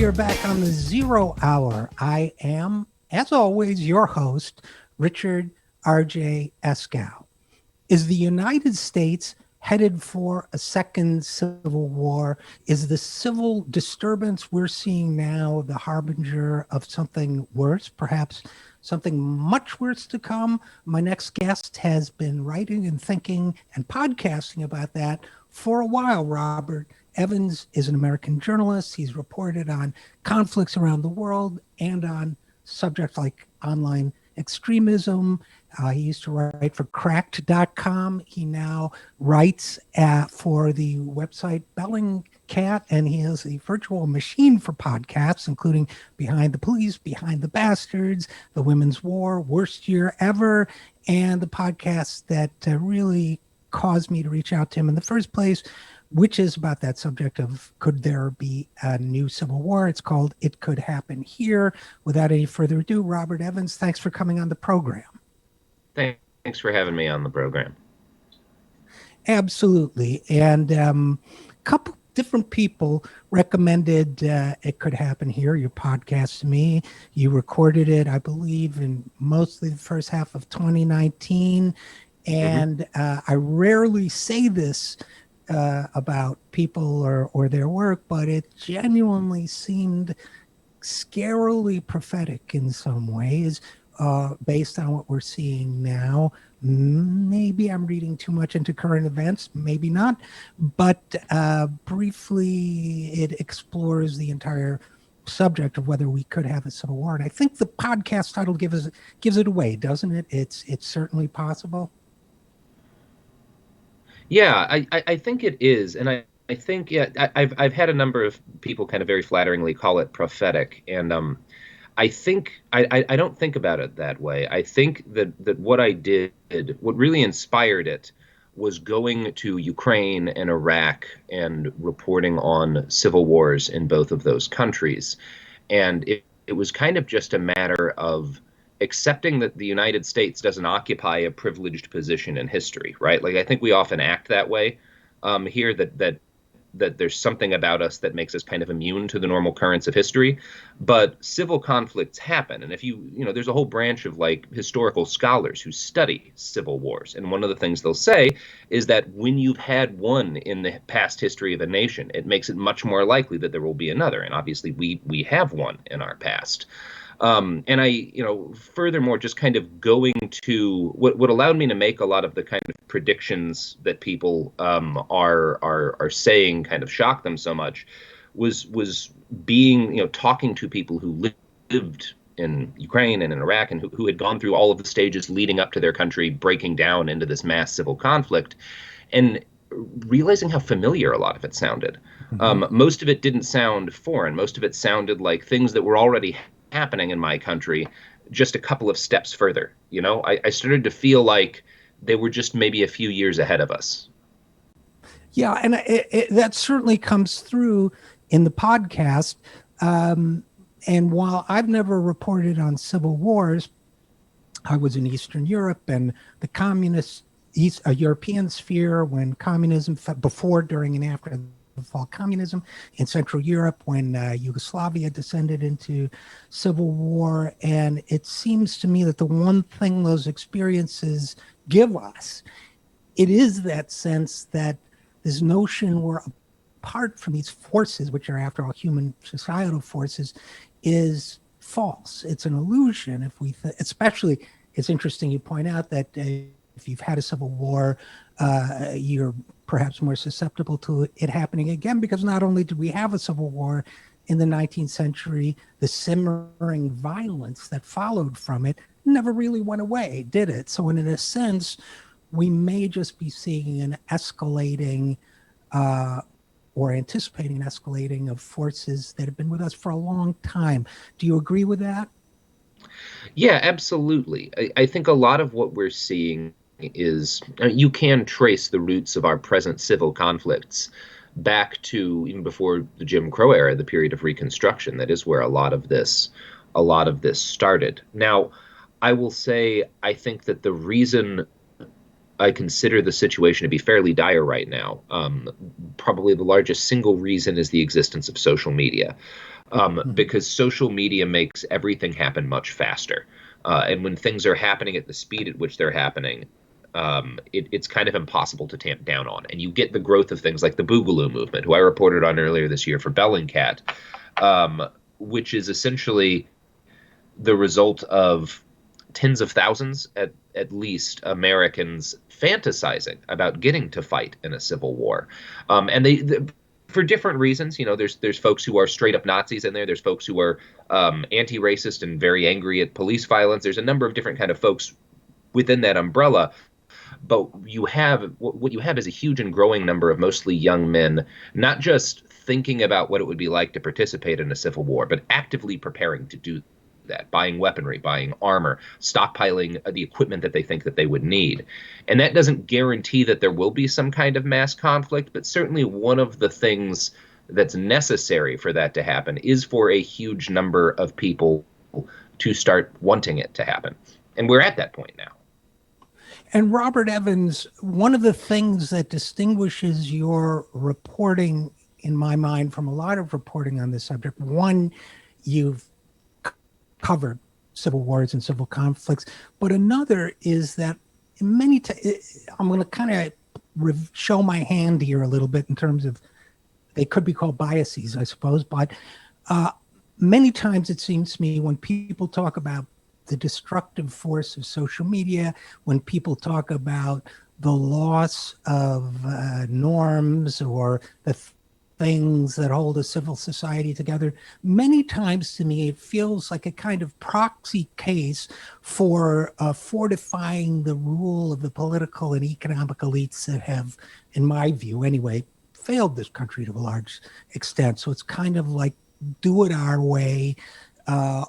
are back on the 0 Hour. I am, as always, your host, Richard RJ Eskow. Is the United States headed for a second civil war? Is the civil disturbance we're seeing now the harbinger of something worse, perhaps something much worse to come? My next guest has been writing and thinking and podcasting about that for a while. Robert Evans is an American journalist. He's reported on conflicts around the world and on subjects like online extremism. He used to write for cracked.com. He now writes for the website Bellingcat, and he has a virtual machine for podcasts, including Behind the Police, Behind the Bastards, The Women's War, Worst Year Ever, and the podcast that really caused me to reach out to him in the first place, which is about that subject of could there be a new civil war? It's called It Could Happen Here. Without any further ado, Robert Evans, thanks for coming on the program. Thanks for having me on the program. Absolutely. And a couple different people recommended It Could Happen Here, your podcast, to me. You recorded it, I believe, in mostly the first half of 2019. And I rarely say this about people or their work, but it genuinely seemed scarily prophetic in some ways, based on what we're seeing now. Maybe I'm reading too much into current events, maybe not, but briefly it explores the entire subject of whether we could have a civil war. And I think the podcast title gives it away, doesn't it? It's certainly possible. Yeah, I think it is. And I think, I've had a number of people kind of very flatteringly call it prophetic. And I think, I don't think about it that way. I think that what I did, what really inspired it was going to Ukraine and Iraq and reporting on civil wars in both of those countries. And it was kind of just a matter of accepting that the United States doesn't occupy a privileged position in history, right? Like, I think we often act that way here, that there's something about us that makes us kind of immune to the normal currents of history. But civil conflicts happen. And if there's a whole branch of like historical scholars who study civil wars. And one of the things they'll say is that when you've had one in the past history of a nation, it makes it much more likely that there will be another. And obviously we have one in our past. And I, furthermore, just kind of going to what allowed me to make a lot of the kind of predictions that people are saying kind of shock them so much was being, talking to people who lived in Ukraine and in Iraq and who had gone through all of the stages leading up to their country breaking down into this mass civil conflict, and realizing how familiar a lot of it sounded. Most of it didn't sound foreign. Most of it sounded like things that were already happening in my country, just a couple of steps further. I started to feel like they were just maybe a few years ahead of us. Yeah, and that certainly comes through in the podcast. And while I've never reported on civil wars, I was in Eastern Europe and the communist European sphere when communism, before, during, and after the fall of communism, in Central Europe when Yugoslavia descended into civil war. And it seems to me that the one thing those experiences give us, it is that sense that this notion we're apart from these forces, which are after all human societal forces, is false. It's an illusion. If we, especially, it's interesting you point out that if you've had a civil war, you're perhaps more susceptible to it happening again, because not only did we have a civil war in the 19th century, the simmering violence that followed from it never really went away, did it? So in a sense, we may just be seeing an escalating or anticipating an escalating of forces that have been with us for a long time. Do you agree with that? Yeah, absolutely. I think a lot of what we're seeing is you can trace the roots of our present civil conflicts back to even before the Jim Crow era, the period of Reconstruction. That is where a lot of this started. Now, I will say, I think that the reason I consider the situation to be fairly dire right now, probably the largest single reason is the existence of social media. Mhm. because social media makes everything happen much faster. And when things are happening at the speed at which they're happening, it's kind of impossible to tamp down on. And you get the growth of things like the Boogaloo movement, who I reported on earlier this year for Bellingcat, um, which is essentially the result of tens of thousands at least Americans fantasizing about getting to fight in a civil war. And for different reasons, there's folks who are straight up Nazis in there. There's folks who are anti-racist and very angry at police violence. There's a number of different kind of folks within that umbrella. But what you have is a huge and growing number of mostly young men, not just thinking about what it would be like to participate in a civil war, but actively preparing to do that, buying weaponry, buying armor, stockpiling the equipment that they think that they would need. And that doesn't guarantee that there will be some kind of mass conflict, but certainly one of the things that's necessary for that to happen is for a huge number of people to start wanting it to happen. And we're at that point now. And Robert Evans, one of the things that distinguishes your reporting, in my mind, from a lot of reporting on this subject, one, you've covered civil wars and civil conflicts, but another is that many times, I'm going to kind of show my hand here a little bit in terms of, they could be called biases, I suppose, but uh, many times it seems to me when people talk about the destructive force of social media, when people talk about the loss of norms or the things that hold a civil society together, many times to me it feels like a kind of proxy case for fortifying the rule of the political and economic elites that have, in my view anyway, failed this country to a large extent. So it's kind of like do it our way,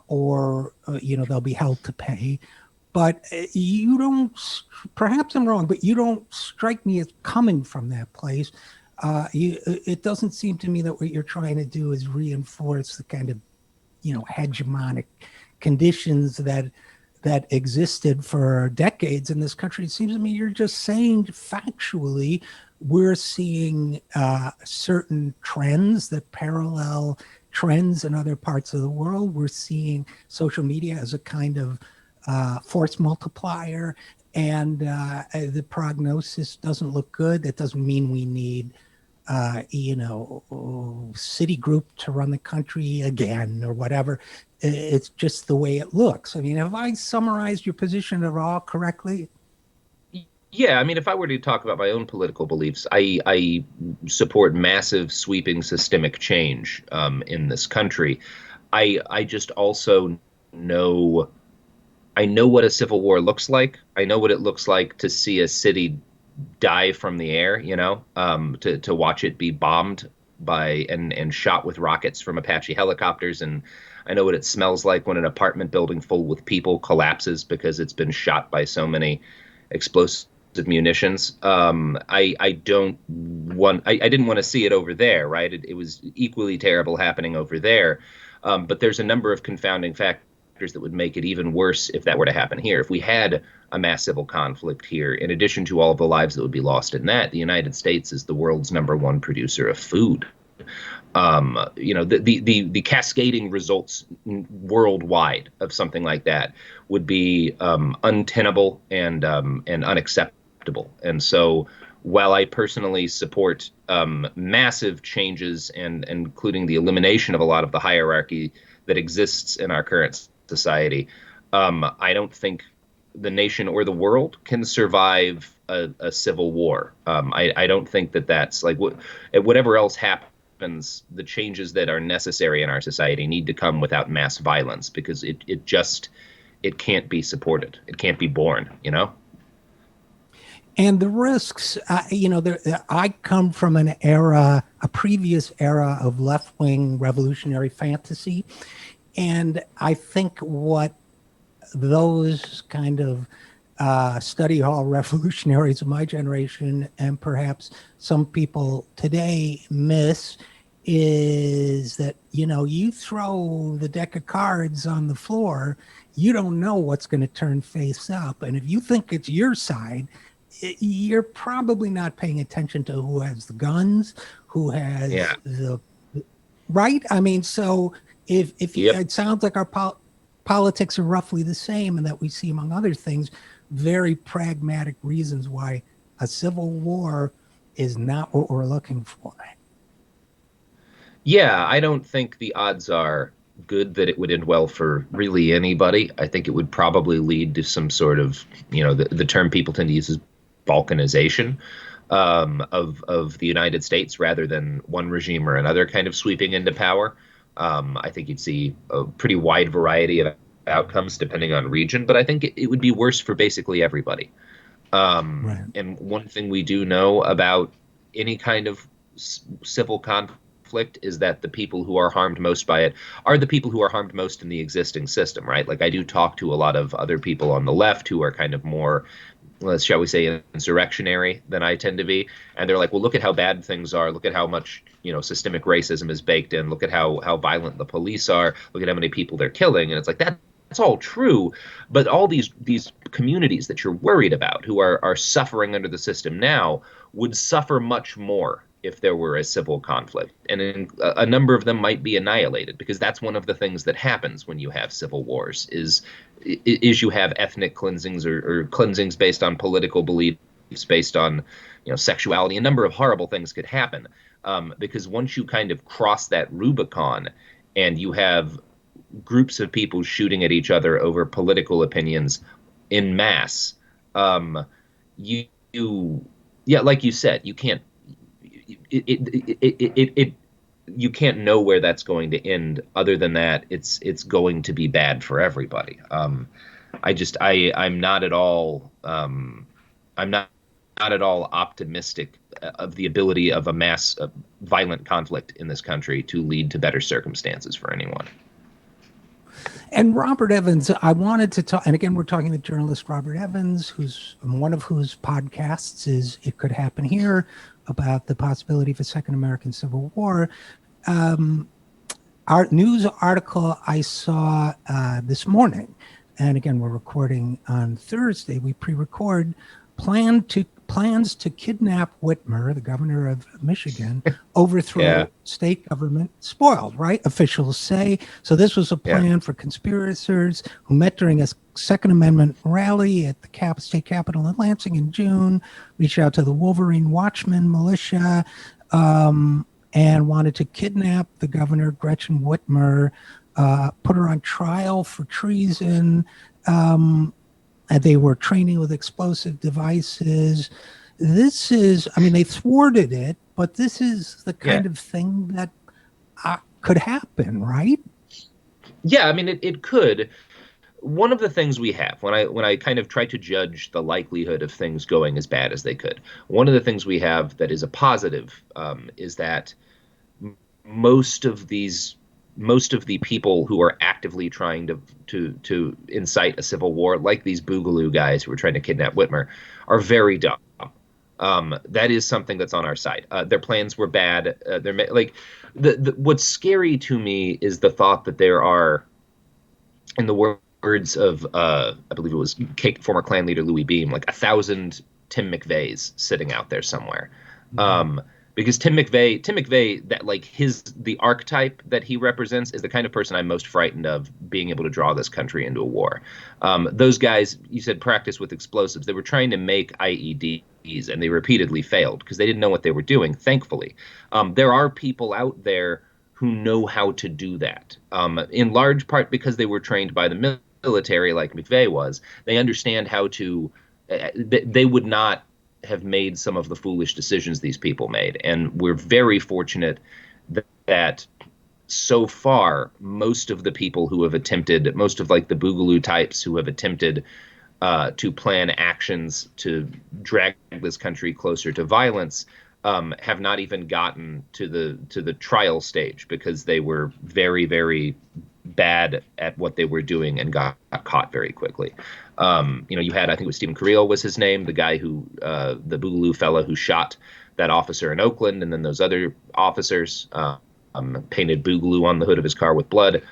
or they'll be held to pay. But you don't, perhaps I'm wrong, but you don't strike me as coming from that place. It doesn't seem to me that what you're trying to do is reinforce the kind of, hegemonic conditions that existed for decades in this country. It seems to me you're just saying factually we're seeing certain trends that parallel trends in other parts of the world. We're seeing social media as a kind of force multiplier, and the prognosis doesn't look good. That doesn't mean we need, Citigroup to run the country again or whatever. It's just the way it looks. I mean, have I summarized your position at all correctly? Yeah, I mean, if I were to talk about my own political beliefs, I support massive, sweeping, systemic change in this country. I just also know I know what a civil war looks like. I know what it looks like to see a city die from the air, to watch it be bombed by and shot with rockets from Apache helicopters. And I know what it smells like when an apartment building full with people collapses because it's been shot by so many explosive munitions. I don't want I didn't want to see it over there, right? It was equally terrible happening over there. But there's a number of confounding factors that would make it even worse if that were to happen here. If we had a mass civil conflict here, in addition to all of the lives that would be lost in that, the United States is the world's number one producer of food. The cascading results worldwide of something like that would be untenable and unacceptable. And so, while I personally support massive changes and including the elimination of a lot of the hierarchy that exists in our current society, I don't think the nation or the world can survive a civil war. I don't think that that's like whatever else happens, the changes that are necessary in our society need to come without mass violence because it can't be supported. It can't be borne. And the risks, I come from an era, a previous era of left wing revolutionary fantasy. And I think what those kind of study hall revolutionaries of my generation and perhaps some people today miss is that, you throw the deck of cards on the floor, you don't know what's going to turn face up. And if you think it's your side, you're probably not paying attention to who has the guns, who has Yeah. the right. I mean, so If you, Yep. it sounds like our politics are roughly the same, and that we see, among other things, very pragmatic reasons why a civil war is not what we're looking for. Yeah, I don't think the odds are good that it would end well for really anybody. I think it would probably lead to some sort of, the term people tend to use is balkanization of the United States rather than one regime or another kind of sweeping into power. I think you'd see a pretty wide variety of outcomes depending on region, but I think it would be worse for basically everybody. Right. And one thing we do know about any kind of civil conflict is that the people who are harmed most by it are the people who are harmed most in the existing system, right? Like I do talk to a lot of other people on the left who are kind of more, shall we say, insurrectionary than I tend to be. And they're like, well, look at how bad things are. Look at how much, systemic racism is baked in. Look at how violent the police are. Look at how many people they're killing. And it's like that's all true, but all these communities that you're worried about who are suffering under the system now would suffer much more if there were a civil conflict, and a number of them might be annihilated, because that's one of the things that happens when you have civil wars is you have ethnic cleansings or cleansings based on political beliefs, based on sexuality. A number of horrible things could happen, because once you kind of cross that Rubicon and you have groups of people shooting at each other over political opinions in mass, you, you yeah, like you said, you can't it you can't know where that's going to end. Other than that, it's going to be bad for everybody. I'm not at all I'm not at all optimistic of the ability of a mass violent conflict in this country to lead to better circumstances for anyone. And Robert Evans, I wanted to talk, and again, we're talking to journalist Robert Evans, who's one of whose podcasts is It Could Happen Here, about the possibility of a second American Civil War. Our news article I saw this morning, and again, we're recording on Thursday, we pre-record, plans to kidnap Whitmer, the governor of Michigan, overthrow Yeah, state government, spoiled, right? Officials say. So this was a yeah, plan for conspirators who met during a Second Amendment rally at the state capitol in Lansing in June, reached out to the Wolverine Watchman militia, and wanted to kidnap the governor, Gretchen Whitmer, put her on trial for treason. And they were training with explosive devices. This is, I mean, they thwarted it, but this is the yeah. kind of thing that could happen, right? Yeah, I mean, it could. One of the things we have when I kind of try to judge the likelihood of things going as bad as they could, one of the things we have that is a positive, is that most of these most of the people who are actively trying to incite a civil war, like these Boogaloo guys who are trying to kidnap Whitmer, are very dumb. That is something that's on our side. Their plans were bad. Like what's scary to me is the thought that there are, in the words of I believe it was former Klan leader Louis Beam, like 1,000 Tim McVeighs sitting out there somewhere. Um, because Tim McVeigh, that like the archetype that he represents is the kind of person I'm most frightened of being able to draw this country into a war. Those guys, you said, practice with explosives. They were trying to make IEDs and they repeatedly failed because they didn't know what they were doing. Thankfully, there are people out there who know how to do that, in large part because they were trained by the military, like McVeigh was. They understand how to. They would not have made some of the foolish decisions these people made, and we're very fortunate that so far most of the people who have attempted, most of like the Boogaloo types who have attempted to plan actions to drag this country closer to violence, have not even gotten to the trial stage because they were very, very bad at what they were doing and got caught very quickly. You had, I think it was Stephen Carell was his name, the guy who, the Boogaloo fellow who shot that officer in Oakland, and then those other officers, painted Boogaloo on the hood of his car with blood.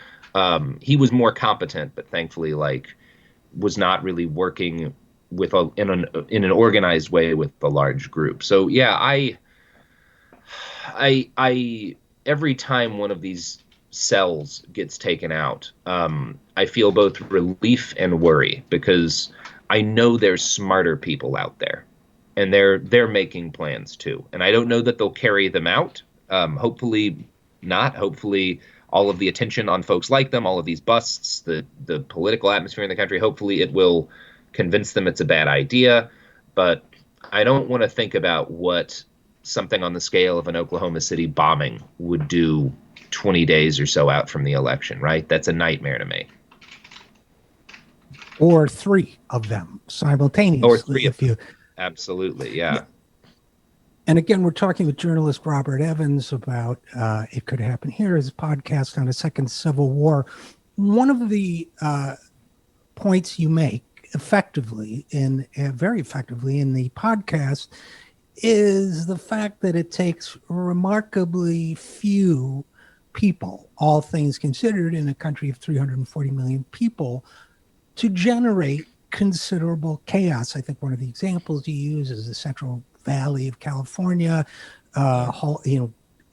He was more competent, but thankfully, like, was not really working with in an organized way with a large group. So yeah, I every time one of these cells gets taken out, I feel both relief and worry, because I know there's smarter people out there, and they're making plans too. And I don't know that they'll carry them out. Hopefully not. Hopefully all of the attention on folks like them, all of these busts, the political atmosphere in the country, hopefully it will convince them it's a bad idea. But I don't want to think about what something on the scale of an Oklahoma City bombing would do 20 days or so out from the election, right? That's a nightmare to me. Or three of them Or simultaneously, three of if them. you. Absolutely, Yeah. yeah. And again, we're talking with journalist Robert Evans about It Could Happen Here, his podcast on a second civil war. One of the points you make effectively very effectively in the podcast is the fact that it takes remarkably few people, all things considered, in a country of 340 million people, to generate considerable chaos. I think one of the examples you use is the Central Valley of California,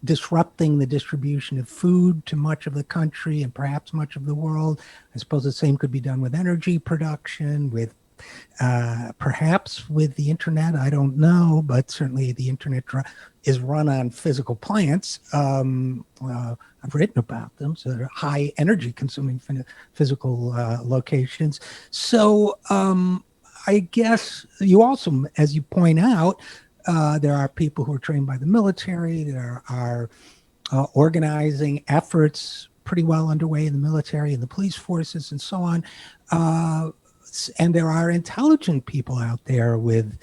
disrupting the distribution of food to much of the country and perhaps much of the world. I suppose the same could be done with energy production, with perhaps with the internet. I don't know, but certainly the internet is run on physical plants. I've written about them, so they're high energy consuming physical locations. So I guess you also, as you point out, there are people who are trained by the military. There are organizing efforts pretty well underway in the military and the police forces and so on. And there are intelligent people out there with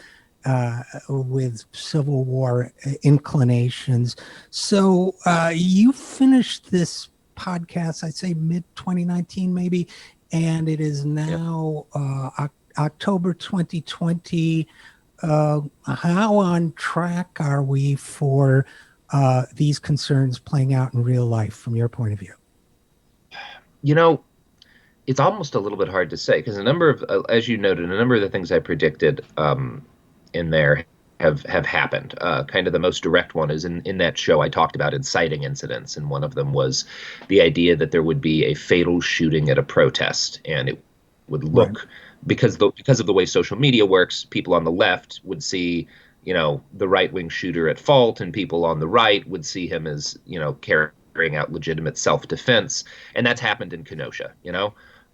Civil War inclinations. So you finished this podcast, I'd say mid 2019 maybe, and it is now October 2020. How on track are we for these concerns playing out in real life from your point of view? You know, it's almost a little bit hard to say, because a number of, as you noted, a number of the things I predicted in there have happened. Kind of the most direct one is in that show I talked about inciting incidents, and one of them was the idea that there would be a fatal shooting at a protest, and it would look, Right. because of the way social media works, people on the left would see, the right-wing shooter at fault, and people on the right would see him as, carrying out legitimate self-defense. And that's happened in Kenosha.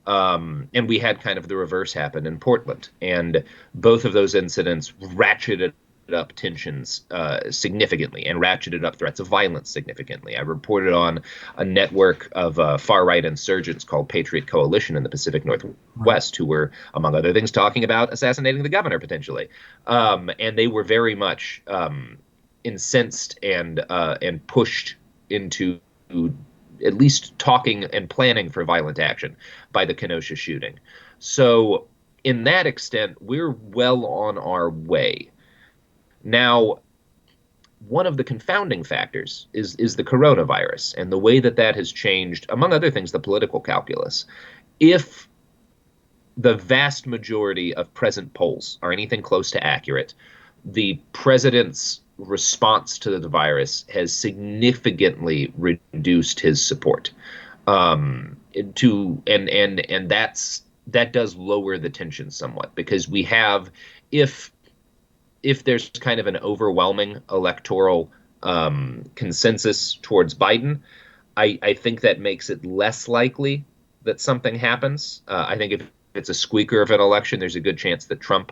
And we had kind of the reverse happen in Portland. And both of those incidents ratcheted up tensions significantly, and ratcheted up threats of violence significantly. I reported on a network of far-right insurgents called Patriot Coalition in the Pacific Northwest, who were, among other things, talking about assassinating the governor potentially. And they were very much incensed and pushed into at least talking and planning for violent action by the Kenosha shooting. So in that extent, we're well on our way. Now, one of the confounding factors is the coronavirus, and the way that has changed, among other things, the political calculus. If the vast majority of present polls are anything close to accurate, the president's response to the virus has significantly reduced his support. And that does lower the tension somewhat, because we have, if there's kind of an overwhelming electoral consensus towards Biden, I think that makes it less likely that something happens. I think if it's a squeaker of an election, there's a good chance that Trump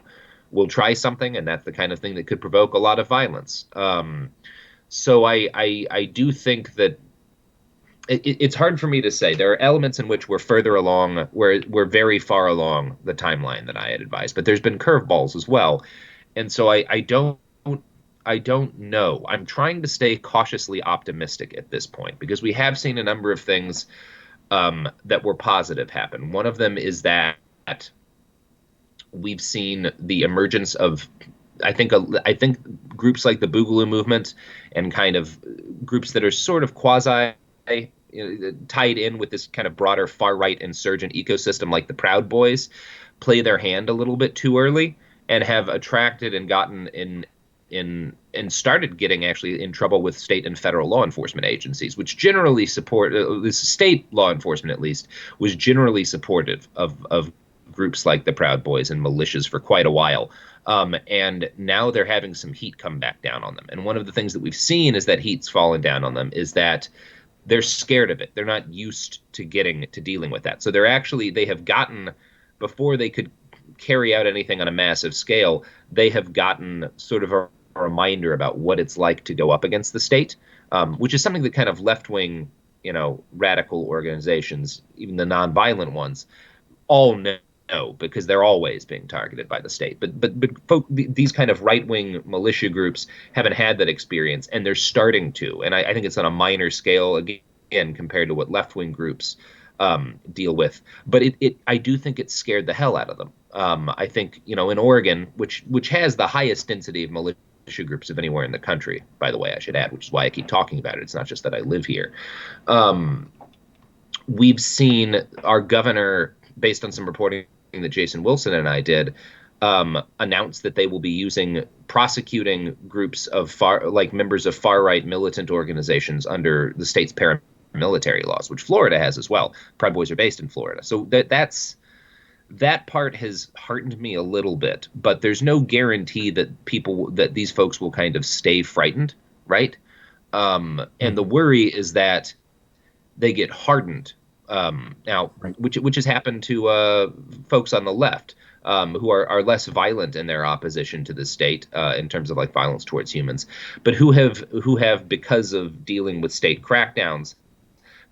will try something, and that's the kind of thing that could provoke a lot of violence. So I do think that it's hard for me to say. There are elements in which we're further along, where we're very far along the timeline that I had advised, but there's been curveballs as well. And so I don't know. I'm trying to stay cautiously optimistic at this point, because we have seen a number of things that were positive happen. One of them is that we've seen the emergence of, I think groups like the Boogaloo movement, and kind of groups that are sort of quasi tied in with this kind of broader far-right insurgent ecosystem, like the Proud Boys, play their hand a little bit too early, and have attracted and gotten and started getting actually in trouble with state and federal law enforcement agencies, which generally support this state law enforcement at least was generally supportive of groups like the Proud Boys and militias for quite a while. And now they're having some heat come back down on them. And one of the things that we've seen is that heat's fallen down on them is that they're scared of it. They're not used to dealing with that. So they have gotten, before they could carry out anything on a massive scale, they have gotten sort of a reminder about what it's like to go up against the state, which is something that kind of left-wing, radical organizations, even the nonviolent ones, all know because they're always being targeted by the state. But these kind of right-wing militia groups haven't had that experience, and they're starting to. And I think it's on a minor scale again compared to what left-wing groups deal with. But I do think it scared the hell out of them. I think in Oregon, which has the highest density of militia groups of anywhere in the country, by the way, I should add, which is why I keep talking about it. It's not just that I live here. We've seen our governor, based on some reporting that Jason Wilson and I did, announce that they will be prosecuting groups of members of far-right militant organizations under the state's paramilitary laws, which Florida has as well. Proud Boys are based in Florida. So that part has heartened me a little bit, but there's no guarantee that these folks will kind of stay frightened, right? And the worry is that they get hardened now, right, which has happened to folks on the left who are less violent in their opposition to the state in terms of like violence towards humans, but who have because of dealing with state crackdowns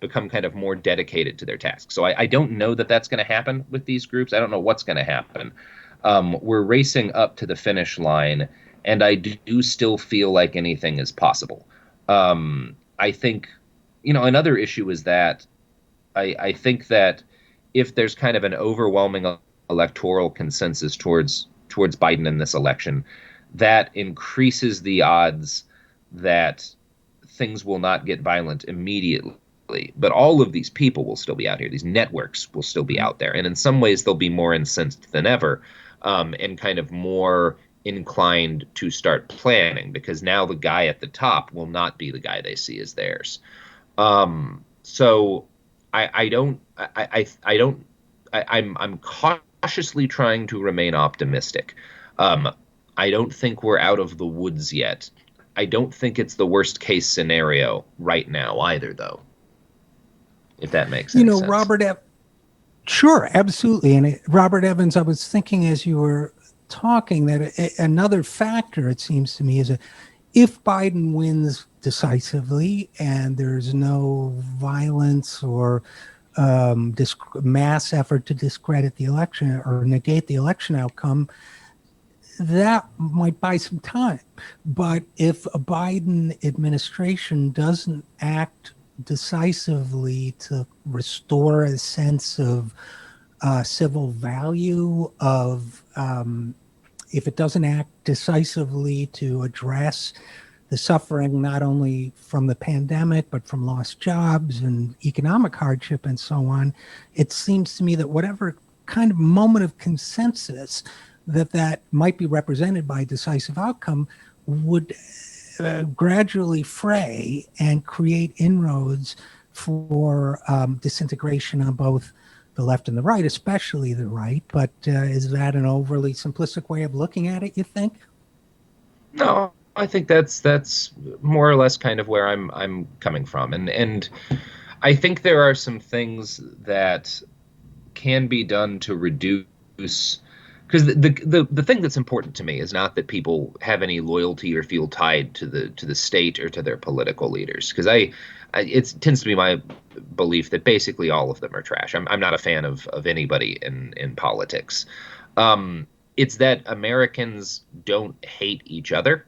become kind of more dedicated to their task. So I don't know that that's going to happen with these groups. I don't know what's going to happen. We're racing up to the finish line, and I do still feel like anything is possible. I think, another issue is that I think that if there's kind of an overwhelming electoral consensus towards Biden in this election, that increases the odds that things will not get violent immediately. But all of these people will still be out here. These networks will still be out there. And in some ways, they'll be more incensed than ever and kind of more inclined to start planning, because now the guy at the top will not be the guy they see as theirs. So I'm cautiously trying to remain optimistic. I don't think we're out of the woods yet. I don't think it's the worst case scenario right now either, though. If that makes any sense. Sure, absolutely. And Robert Evans, I was thinking as you were talking that another factor, it seems to me, is if Biden wins decisively and there's no violence or mass effort to discredit the election or negate the election outcome, that might buy some time. But if a Biden administration doesn't act decisively to restore a sense of civil value, if it doesn't act decisively to address the suffering not only from the pandemic but from lost jobs and economic hardship and so on, it seems to me that whatever kind of moment of consensus that might be represented by a decisive outcome would gradually fray and create inroads for disintegration on both the left and the right, especially the right. But is that an overly simplistic way of looking at it, you think? No, I think that's more or less kind of where I'm coming from. And I think there are some things that can be done to reduce, because the thing that's important to me is not that people have any loyalty or feel tied to the state or to their political leaders, because it tends to be my belief that basically all of them are trash. I'm not a fan of anybody in politics. It's that Americans don't hate each other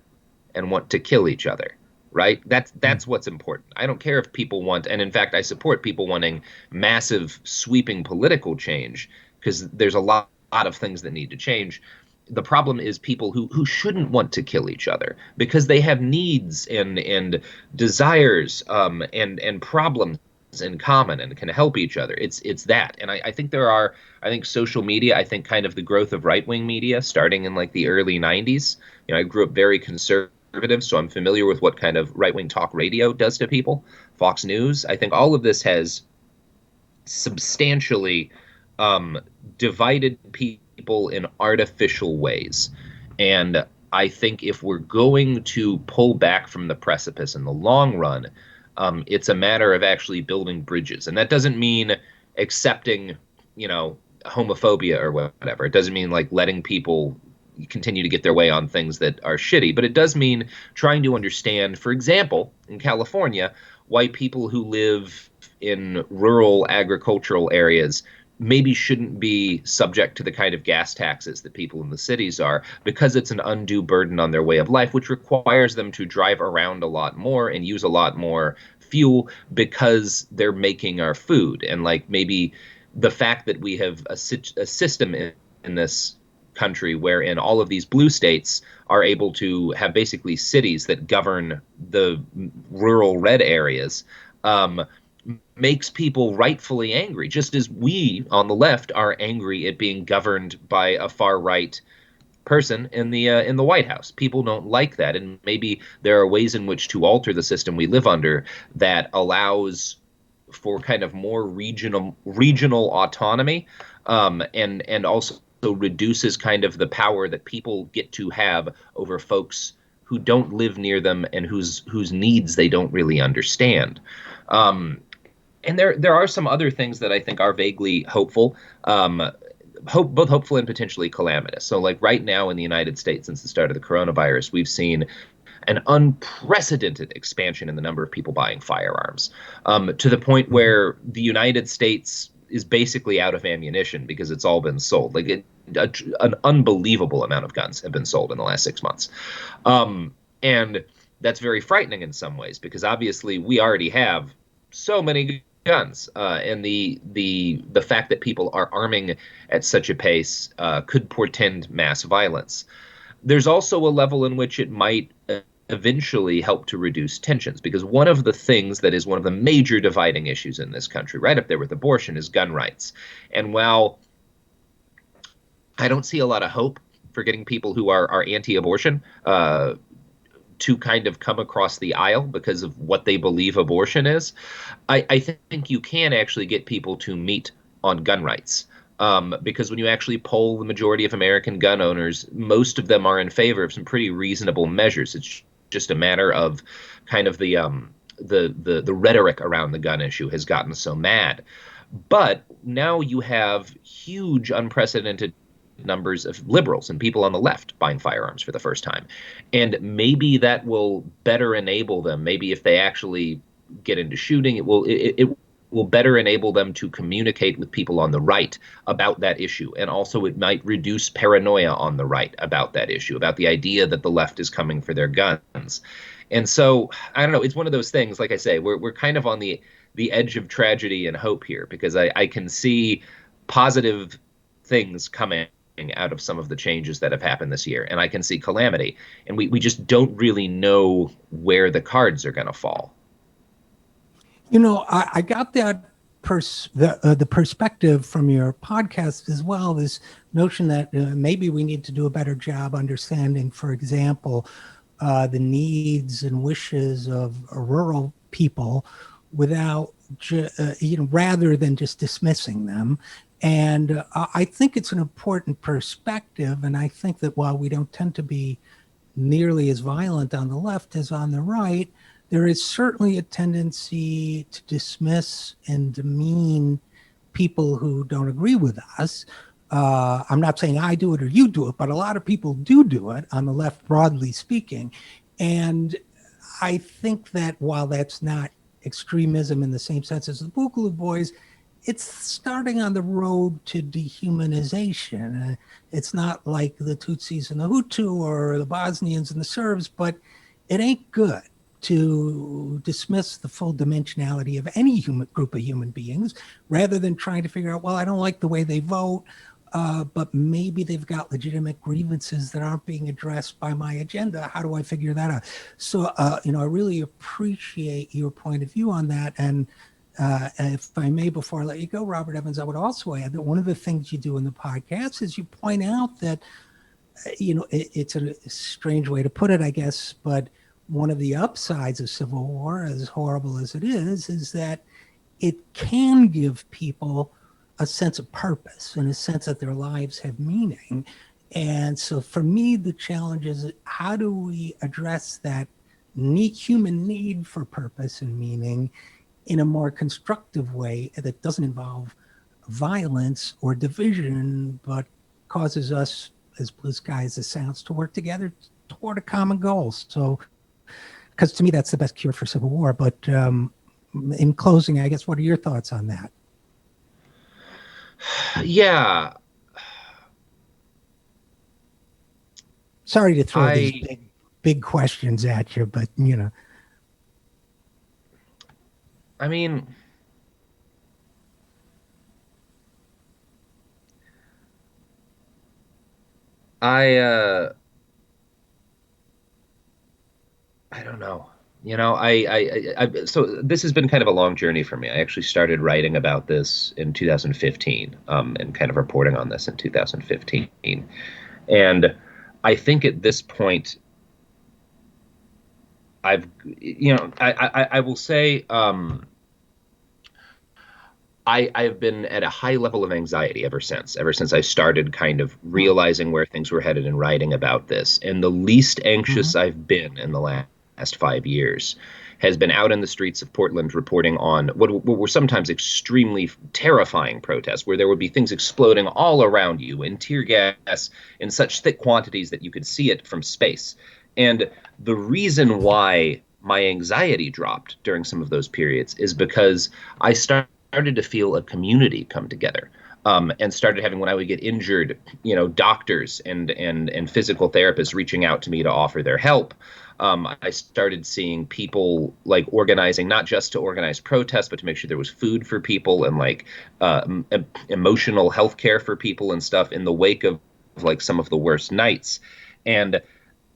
and want to kill each other, right? That's what's important. I don't care if people want, and in fact, I support people wanting massive sweeping political change, because there's a lot of things that need to change. The problem is people who shouldn't want to kill each other because they have needs and desires and problems in common and can help each other. It's that. And I think I think social media, I think kind of the growth of right-wing media starting in like the early 90s. I grew up very conservative, so I'm familiar with what kind of right-wing talk radio does to people. Fox News, I think all of this has substantially um, divided people in artificial ways. And I think if we're going to pull back from the precipice in the long run, it's a matter of actually building bridges. And that doesn't mean accepting, homophobia or whatever. It doesn't mean like letting people continue to get their way on things that are shitty, but it does mean trying to understand, for example, in California, why people who live in rural agricultural areas maybe shouldn't be subject to the kind of gas taxes that people in the cities are, because it's an undue burden on their way of life, which requires them to drive around a lot more and use a lot more fuel because they're making our food. And like maybe the fact that we have a system in this country wherein all of these blue states are able to have basically cities that govern the rural red areas, makes people rightfully angry, just as we on the left are angry at being governed by a far right person in the White House. People don't like that, and maybe there are ways in which to alter the system we live under that allows for kind of more regional autonomy, and also reduces kind of the power that people get to have over folks who don't live near them and whose needs they don't really understand. And there are some other things that I think are vaguely hopeful. Both hopeful and potentially calamitous. So, like right now in the United States, since the start of the coronavirus, we've seen an unprecedented expansion in the number of people buying firearms, to the point where the United States is basically out of ammunition because it's all been sold. An unbelievable amount of guns have been sold in the last 6 months. And that's very frightening in some ways, because obviously we already have so many guns, and the fact that people are arming at such a pace could portend mass violence. There's also a level in which it might eventually help to reduce tensions, because one of the things that is one of the major dividing issues in this country, right up there with abortion, is gun rights. And while I don't see a lot of hope for getting people who are anti-abortion to kind of come across the aisle because of what they believe abortion is, I think you can actually get people to meet on gun rights. Because when you actually poll the majority of American gun owners, most of them are in favor of some pretty reasonable measures. It's just a matter of kind of the rhetoric around the gun issue has gotten so mad. But now you have huge, unprecedented numbers of liberals and people on the left buying firearms for the first time. And maybe that will better enable them. Maybe if they actually get into shooting, it will better enable them to communicate with people on the right about that issue. And also it might reduce paranoia on the right about that issue, about the idea that the left is coming for their guns. And so, I don't know, it's one of those things, like I say, we're kind of on the edge of tragedy and hope here, because I can see positive things coming out of some of the changes that have happened this year, and I can see calamity, and we just don't really know where the cards are going to fall. I got that the perspective from your podcast as well, this notion that maybe we need to do a better job understanding, for example, the needs and wishes of rural people without rather than just dismissing them. And I think it's an important perspective. And I think that while we don't tend to be nearly as violent on the left as on the right, there is certainly a tendency to dismiss and demean people who don't agree with us. I'm not saying I do it or you do it, but a lot of people do it on the left, broadly speaking. And I think that while that's not extremism in the same sense as the Boogaloo Boys, it's starting on the road to dehumanization. It's not like the Tutsis and the Hutu or the Bosnians and the Serbs, but it ain't good to dismiss the full dimensionality of any group of human beings, rather than trying to figure out, well, I don't like the way they vote, but maybe they've got legitimate grievances that aren't being addressed by my agenda. How do I figure that out? So, I really appreciate your point of view on that. And if I may, before I let you go, Robert Evans, I would also add that one of the things you do in the podcast is you point out that, it's a strange way to put it, I guess, but one of the upsides of civil war, as horrible as it is that it can give people a sense of purpose and a sense that their lives have meaning. And so for me, the challenge is how do we address that human need for purpose and meaning in a more constructive way that doesn't involve violence or division, but causes us, as blue sky as it sounds, to work together toward a common goal. So, because to me, that's the best cure for civil war. But in closing, I guess, what are your thoughts on that? Yeah, Sorry to throw these I big questions at you, but I mean, I I don't know. So this has been kind of a long journey for me. I actually started writing about this in 2015, and kind of reporting on this in 2015. And I think at this point, I will say, I've been at a high level of anxiety ever since I started kind of realizing where things were headed and writing about this. And the least mm-hmm. anxious I've been in the last 5 years has been out in the streets of Portland reporting on what were sometimes extremely terrifying protests, where there would be things exploding all around you and tear gas in such thick quantities that you could see it from space. And the reason why my anxiety dropped during some of those periods is because I started to feel a community come together. And started having, when I would get injured, doctors and physical therapists reaching out to me to offer their help. I started seeing people like organizing, not just to organize protests, but to make sure there was food for people and like emotional health care for people and stuff in the wake of like some of the worst nights. And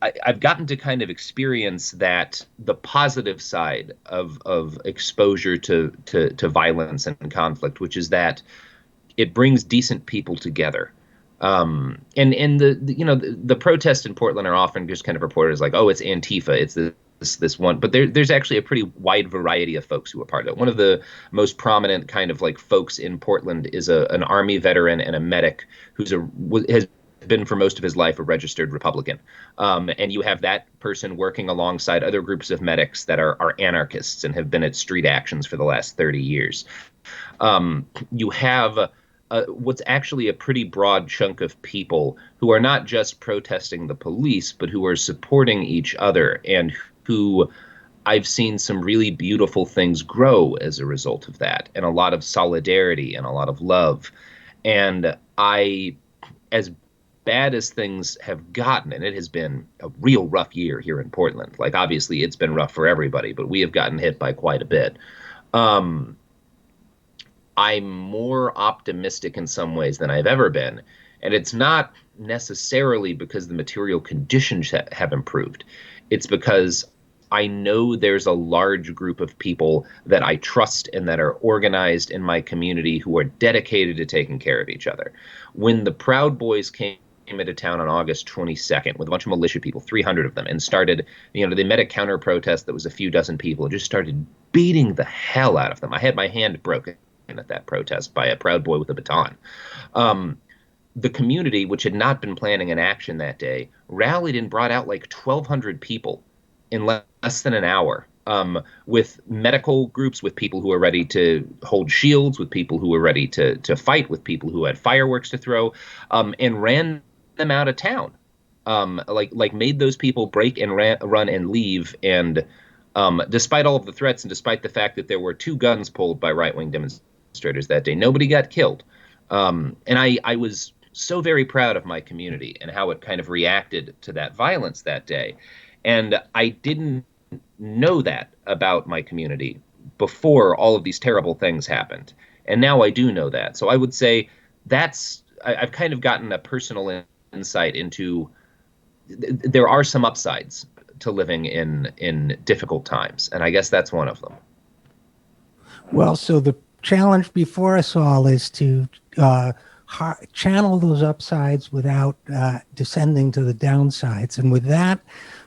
I've gotten to kind of experience that, the positive side of exposure to violence and conflict, which is that it brings decent people together. And the protests in Portland are often just kind of reported as like, oh, it's Antifa, it's this one, but there's actually a pretty wide variety of folks who are part of it. One of the most prominent kind of like folks in Portland is an Army veteran and a medic who's has been for most of his life a registered Republican. And you have that person working alongside other groups of medics that are anarchists and have been at street actions for the last 30 years. You have what's actually a pretty broad chunk of people who are not just protesting the police, but who are supporting each other, and who I've seen some really beautiful things grow as a result of that, and a lot of solidarity and a lot of love. And as bad as things have gotten, and it has been a real rough year here in Portland. Like, obviously, it's been rough for everybody, but we have gotten hit by quite a bit. Um, I'm more optimistic in some ways than I've ever been. And it's not necessarily because the material conditions have improved. It's because I know there's a large group of people that I trust and that are organized in my community who are dedicated to taking care of each other. When the Proud Boys came into town on August 22nd with a bunch of militia people, 300 of them, and started, they met a counter protest that was a few dozen people and just started beating the hell out of them. I had my hand broken at that protest by a Proud Boy with a baton. Um, the community, which had not been planning an action that day, rallied and brought out like 1,200 people in less than an hour, with medical groups, with people who were ready to hold shields, with people who were ready to fight, with people who had fireworks to throw, and ran them out of town. Like made those people break and run and leave. And despite all of the threats and despite the fact that there were 2 guns pulled by right-wing demonstrators that day, nobody got killed. And I was so very proud of my community and how it kind of reacted to that violence that day. And I didn't know that about my community before all of these terrible things happened. And now I do know that. So I would say I've kind of gotten a personal insight into there are some upsides to living in difficult times. And I guess that's one of them. Well, so the challenge before us all is to uh, channel those upsides without descending to the downsides. And with that,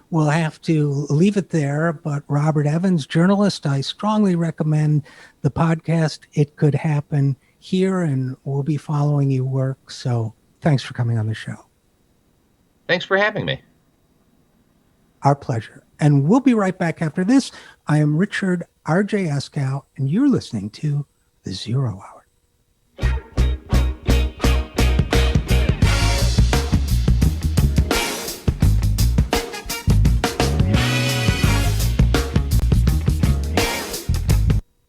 we'll have to leave it there. But Robert Evans, journalist, I strongly recommend the podcast. It Could Happen here, and we'll be following your work. So thanks for coming on the show. Thanks for having me. Our pleasure. And we'll be right back after this. I am Richard RJ Eskow, and you're listening to The Zero Hour.